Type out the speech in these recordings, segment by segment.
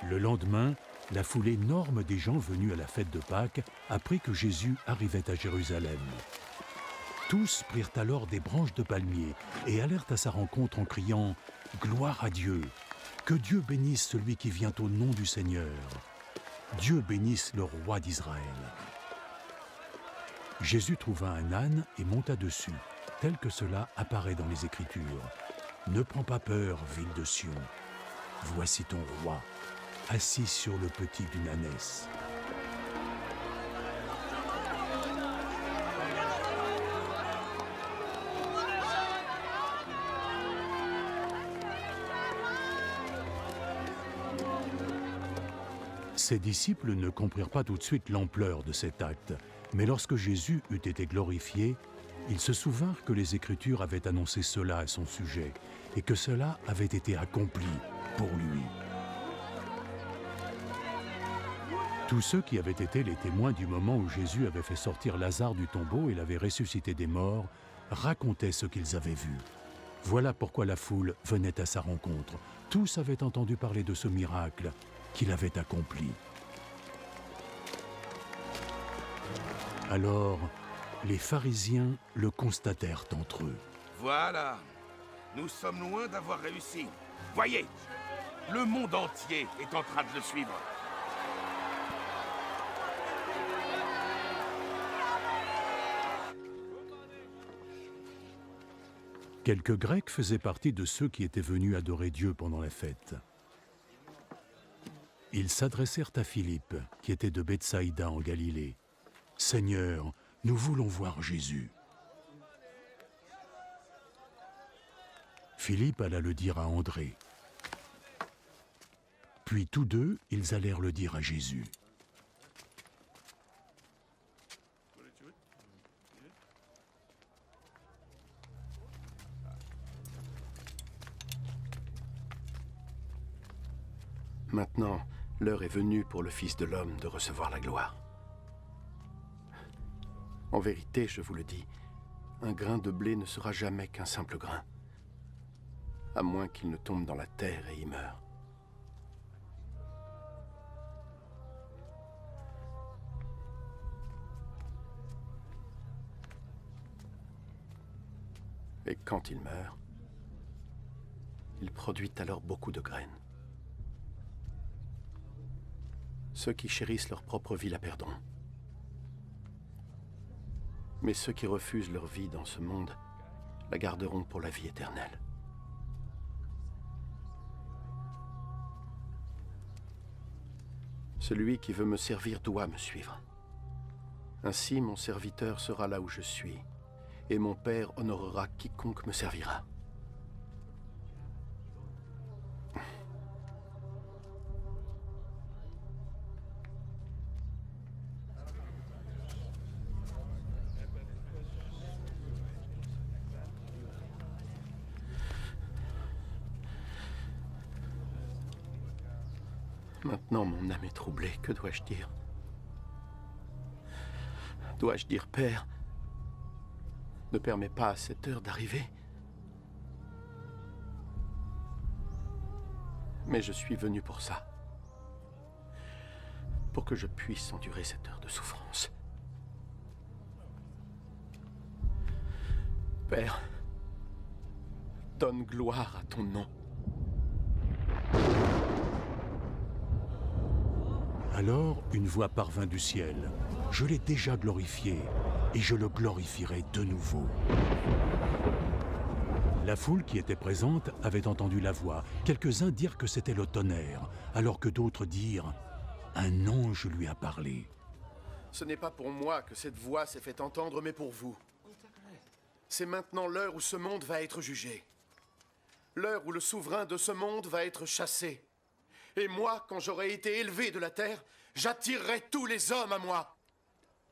Le lendemain, la foule énorme des gens venus à la fête de Pâques apprit que Jésus arrivait à Jérusalem. Tous prirent alors des branches de palmier et allèrent à sa rencontre en criant « Gloire à Dieu ! Que Dieu bénisse celui qui vient au nom du Seigneur ! Dieu bénisse le roi d'Israël !» Jésus trouva un âne et monta dessus, tel que cela apparaît dans les Écritures. « Ne prends pas peur, ville de Sion. Voici ton roi, assis sur le petit d'une ânesse. » Ses disciples ne comprirent pas tout de suite l'ampleur de cet acte, mais lorsque Jésus eut été glorifié, ils se souvinrent que les Écritures avaient annoncé cela à son sujet et que cela avait été accompli pour lui. Tous ceux qui avaient été les témoins du moment où Jésus avait fait sortir Lazare du tombeau et l'avait ressuscité des morts racontaient ce qu'ils avaient vu. Voilà pourquoi la foule venait à sa rencontre. Tous avaient entendu parler de ce miracle qu'il avait accompli. Alors, les pharisiens le constatèrent entre eux. Voilà, nous sommes loin d'avoir réussi. Voyez, le monde entier est en train de le suivre. Quelques Grecs faisaient partie de ceux qui étaient venus adorer Dieu pendant la fête. Ils s'adressèrent à Philippe, qui était de Bethsaïda en Galilée. « Seigneur, nous voulons voir Jésus. » Philippe alla le dire à André. Puis tous deux, ils allèrent le dire à Jésus. Maintenant, l'heure est venue pour le Fils de l'homme de recevoir la gloire. En vérité, je vous le dis, un grain de blé ne sera jamais qu'un simple grain, à moins qu'il ne tombe dans la terre et y meure. Et quand il meurt, il produit alors beaucoup de graines. Ceux qui chérissent leur propre vie la perdront. Mais ceux qui refusent leur vie dans ce monde la garderont pour la vie éternelle. Celui qui veut me servir doit me suivre. Ainsi, mon serviteur sera là où je suis, et mon Père honorera quiconque me servira. Maintenant, mon âme est troublée. Que dois-je dire? Dois-je dire, Père, ne permets pas à cette heure d'arriver? Mais je suis venu pour ça. Pour que je puisse endurer cette heure de souffrance. Père, donne gloire à ton nom. Alors, une voix parvint du ciel. « Je l'ai déjà glorifié, et je le glorifierai de nouveau. » La foule qui était présente avait entendu la voix. Quelques-uns dirent que c'était le tonnerre, alors que d'autres dirent « Un ange lui a parlé. » Ce n'est pas pour moi que cette voix s'est fait entendre, mais pour vous. C'est maintenant l'heure où ce monde va être jugé. L'heure où le souverain de ce monde va être chassé. Et moi, quand j'aurai été élevé de la terre, j'attirerai tous les hommes à moi.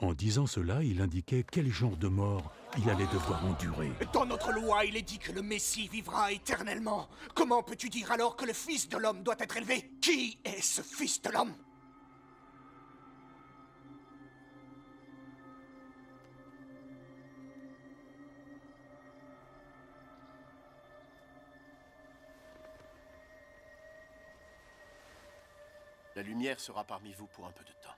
En disant cela, il indiquait quel genre de mort il allait devoir endurer. Dans notre loi, il est dit que le Messie vivra éternellement. Comment peux-tu dire alors que le Fils de l'homme doit être élevé? Qui est ce Fils de l'homme? La lumière sera parmi vous pour un peu de temps.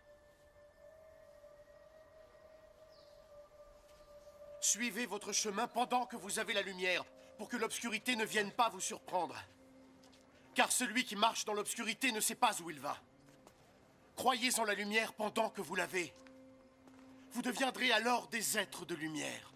Suivez votre chemin pendant que vous avez la lumière, pour que l'obscurité ne vienne pas vous surprendre. Car celui qui marche dans l'obscurité ne sait pas où il va. Croyez en la lumière pendant que vous l'avez. Vous deviendrez alors des êtres de lumière.